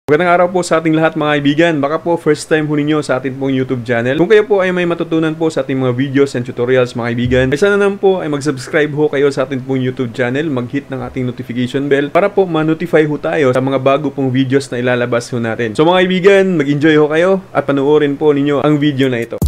Magandang araw po sa ating lahat mga kaibigan. Baka po first time po ninyo sa ating pong YouTube channel. Kung kayo po ay may matutunan po sa ating mga videos and tutorials mga kaibigan, ay sana naman po ay mag-subscribe ho kayo sa ating pong YouTube channel, mag-hit ng ating notification bell para po ma-notify ho tayo sa mga bago pong videos na ilalabas ho natin. So mga kaibigan, mag-enjoy ho kayo at panoorin po ninyo ang video na ito.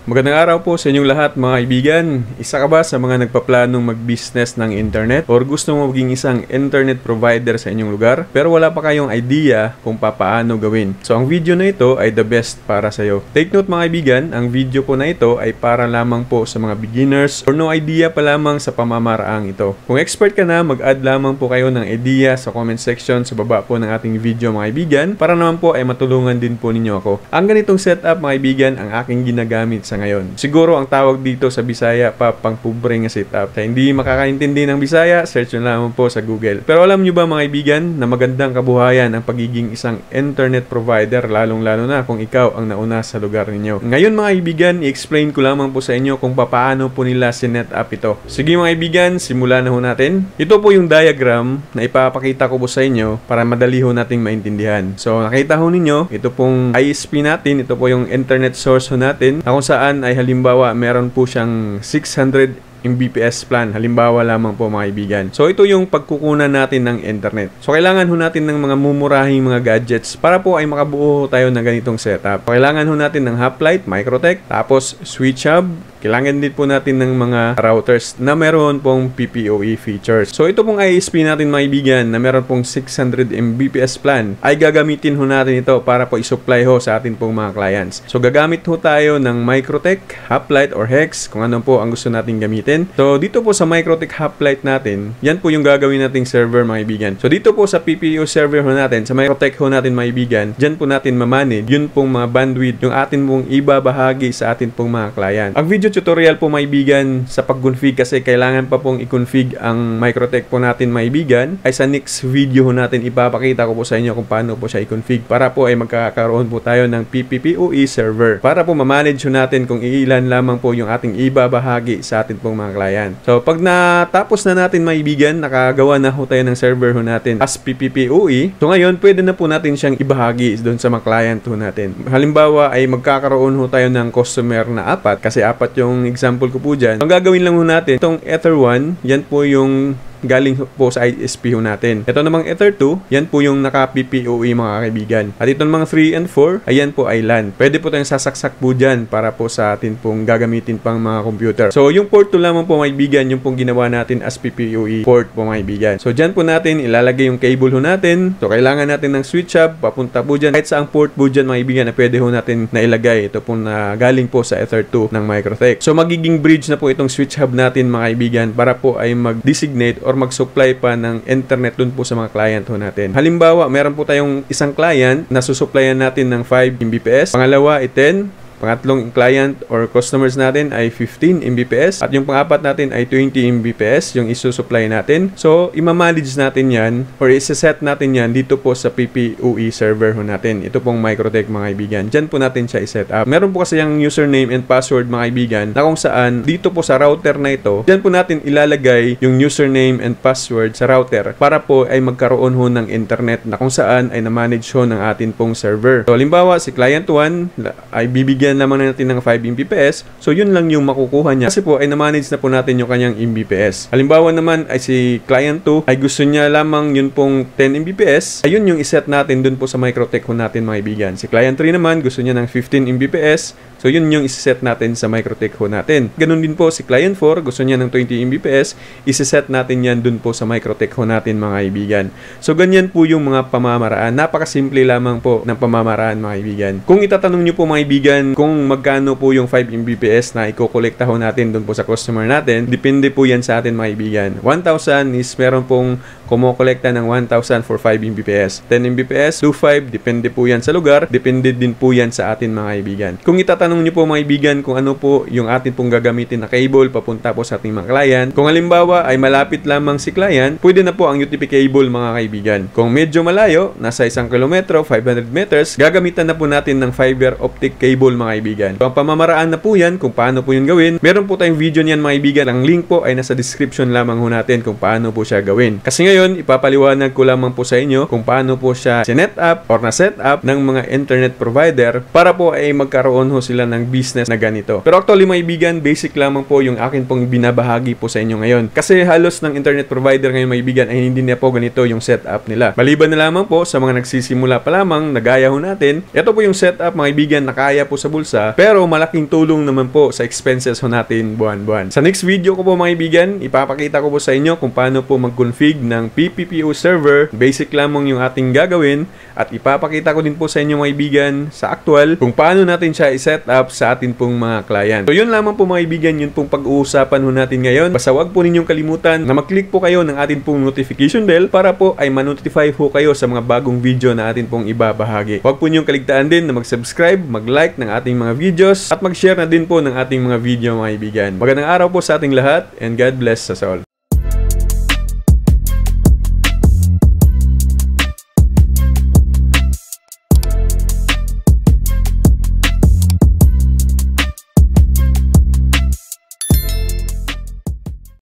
Magandang araw po sa inyong lahat mga kaibigan. Isa ka ba sa mga nagpaplanong mag-business ng internet or gusto mo maging isang internet provider sa inyong lugar pero wala pa kayong idea kung paano gawin? So ang video na ito ay the best para sa iyo. Take note mga kaibigan, ang video po na ito ay para lamang po sa mga beginners or no idea pa lamang sa pamamaraang ito. Kung expert ka na, mag-add lamang po kayo ng idea sa comment section sa baba po ng ating video mga kaibigan para naman po ay matulungan din po ninyo ako. Ang ganitong setup mga kaibigan ang aking ginagamit sa ngayon. Siguro ang tawag dito sa Bisaya pangpubre nga setup. Sa hindi makakaintindi ng Bisaya, search nyo lamang po sa Google. Pero alam nyo ba mga kaibigan na magandang kabuhayan ang pagiging isang internet provider lalong-lalo na kung ikaw ang nauna sa lugar ninyo. Ngayon mga kaibigan, i-explain ko lamang po sa inyo kung paano po nila sinet up ito. Sige mga kaibigan, simulan na ho natin. Ito po yung diagram na ipapakita ko po sa inyo para madali ho nating maintindihan. So nakita ho ninyo, ito pong ISP natin, ito po yung internet source ho natin na kung saan ay halimbawa meron po siyang 600 Mbps plan. Halimbawa lamang po mga kaibigan. So ito yung pagkukunan natin ng internet. So kailangan ho natin ng mga mumurahing mga gadgets para po ay makabuo tayo ng ganitong setup. So, kailangan ho natin ng Hoplite, Microtech, tapos switch hub. Kailangan din po natin ng mga routers na meron pong PPOE features. So ito pong ISP natin mga kaibigan na meron pong 600 Mbps plan ay gagamitin ho natin ito para po i-supply ho sa atin pong mga clients. So gagamit ho tayo ng Microtech, Hoplite or Hex kung ano po ang gusto natin gamitin. So dito po sa Microtech Hoplite natin, yan po yung gagawin nating server mga kaibigan. So dito po sa PPO server ho natin, sa Microtech ho natin mga kaibigan, dyan po natin mamanage yun pong mga bandwidth yung atin pong ibabahagi sa atin pong mga client. Ang video tutorial po mga kaibigan sa pag-config kasi kailangan pa pong i-config ang Microtech po natin mga kaibigan ay sa next video ho natin ipapakita ko po sa inyo kung paano po siya i-config para po ay magkakaroon po tayo ng PPPoE server para po mamanage ho natin kung ilan lamang po yung ating ibabahagi sa atin pong mga client. So pag natapos na natin mga kaibigan, nakagawa na ho tayo ng server ho natin as PPPoE. So ngayon pwede na po natin siyang ibahagi doon sa mga client ho natin. Halimbawa ay magkakaroon ho tayo ng customer na 4 kasi 4 yung example ko po dyan. Ang gagawin lang ho natin, itong Ether 1, yan po yung galing po sa ISP ho natin. Ito namang Ether 2, yan po yung naka-PPOE mga kaibigan. At itong mga 3 and 4, ayan po ay LAN. Pwede po tayong sasaksak po dyan para po sa atin pong gagamitin pang mga computer. So yung port 2 lamang po mga kaibigan, yung pong ginawa natin as PPOE port po mga kaibigan. So dyan po natin ilalagay yung cable ho natin. So kailangan natin ng switch hub, papunta po dyan. Kahit saang port po dyan mga kaibigan na pwede ho natin nailagay. Ito po na galing po sa Ether 2 ng Microtech. So magiging bridge na po itong switch hub natin mga kaibigan para po ay mag-designate or mag-supply pa ng internet dun po sa mga client ho natin. Halimbawa, meron po tayong isang client na susuplayan natin ng 5 Mbps. Pangalawa ay 10. Pangatlong client or customers natin ay 15 Mbps at yung pangapat natin ay 20 Mbps yung isusupply natin. So, imamanage natin yan or isa-set natin yan dito po sa PPOE server ho natin. Ito pong Microtech mga kaibigan. Diyan po natin siya i-set up. Meron po kasi yung username and password mga kaibigan na kung saan dito po sa router na ito, diyan po natin ilalagay yung username and password sa router para po ay magkaroon ho ng internet na kung saan ay na-manage ho ng atin pong server. So, halimbawa si client 1 ay bibigyan lamang natin ng 5 Mbps. So, yun lang yung makukuha niya. Kasi po, ay na-manage na po natin yung kanyang Mbps. Halimbawa naman, ay si client 2, ay gusto niya lamang yun pong 10 Mbps. Ayun yung iset natin dun po sa Microtech ho natin mga kaibigan. Si client 3 naman, gusto niya ng 15 Mbps. So, yun yung iset natin sa Microtech ho natin. Ganun din po si client 4, gusto niya ng 20 Mbps. Iset natin yan dun po sa Microtech ho natin mga kaibigan. So, ganyan po yung mga pamamaraan. Napakasimple lamang po ng pamamaraan mga kaibigan. Kung itatanong nyo po mga kaibigan, kung magkano po yung 5 Mbps na ikokolekta ho natin dun po sa customer natin, depende po yan sa atin mga kaibigan. 1,000 is meron pong kumokolekta ng 1,000 for 5 Mbps. 10 Mbps, 2.5, depende po yan sa lugar, depende din po yan sa atin mga kaibigan. Kung itatanong tinatanong nyo po mga kaibigan kung ano po yung atin pong gagamitin na cable papunta po sa ating mga client. Kung halimbawa ay malapit lamang si client, pwede na po ang UTP cable mga kaibigan. Kung medyo malayo, nasa 1 kilometro, 500 meters, gagamitan na po natin ng fiber optic cable mga kaibigan. So, ang pamamaraan na po yan kung paano po yun gawin. Meron po tayong video niyan mga kaibigan. Ang link po ay nasa description lamang ho natin kung paano po siya gawin. Kasi ngayon, ipapaliwanag ko lamang po sa inyo kung paano po siya sinet up or na set up ng mga internet provider para po ay magkaroon ho sila ng business na ganito. Pero actually mga kaibigan, basic lamang po yung akin pong binabahagi po sa inyo ngayon. Kasi halos ng internet provider ngayon mga kaibigan ay hindi na po ganito yung setup nila. Maliban na lamang po sa mga nagsisimula pa lamang, nagaya ho natin. Ito po yung setup mga kaibigan na kaya po sa bulsa, pero malaking tulong naman po sa expenses ho natin buwan-buwan. Sa next video ko po mga kaibigan, ipapakita ko po sa inyo kung paano po mag-config ng PPPoE server. Basic lamang yung ating gagawin at ipapakita ko din po sa inyo mga kaibigan sa actual kung paano natin siya i-set up sa atin pong mga client. So yun lamang po mga kaibigan, yun pong pag-uusapan ho natin ngayon. Basta wag po ninyong kalimutan na mag-click po kayo ng atin pong notification bell para po ay ma-notify ho kayo sa mga bagong video na atin pong ibabahagi. Wag po ninyong kaligtaan din na mag-subscribe, mag-like ng ating mga videos at mag-share na din po ng ating mga video mga kaibigan. Magandang araw po sa ating lahat and God bless us all.